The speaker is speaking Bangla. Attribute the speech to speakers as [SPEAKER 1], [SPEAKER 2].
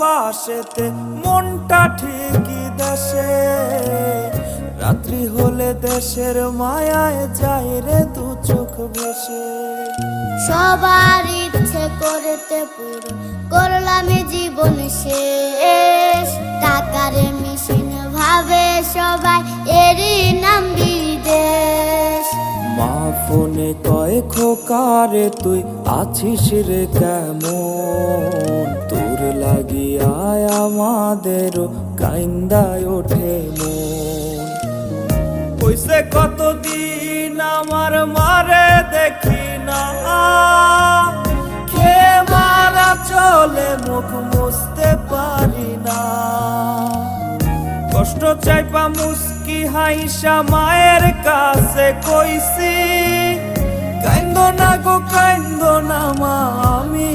[SPEAKER 1] বাসেতে মনটা ঠিকই দেশে, রাত্রি হলে দেশের মায়ায় যায় রে দু চোখ ভেসে।
[SPEAKER 2] সবার ইচ্ছে করতে পুরো করলাম জীবন শেষ, টাকার মেশিন ভাবে সবাই এরই নাম বিদেশ।
[SPEAKER 1] মা ফোনে কয় খোকারে তুই আছিস রে কেমন, তোর লাগিয়া আমাদেরও কাইন্দায় ওঠে মন। কইছে কতদিন আমার মারে দেখি না, খেয়ে মারা চলে মুখ মুছতে পারি না। কষ্ট চাইপা মুস্কি হাইসা মায়ের কাছে কইছি, কাইন্দো না গো কাইন্দো না মা, আমি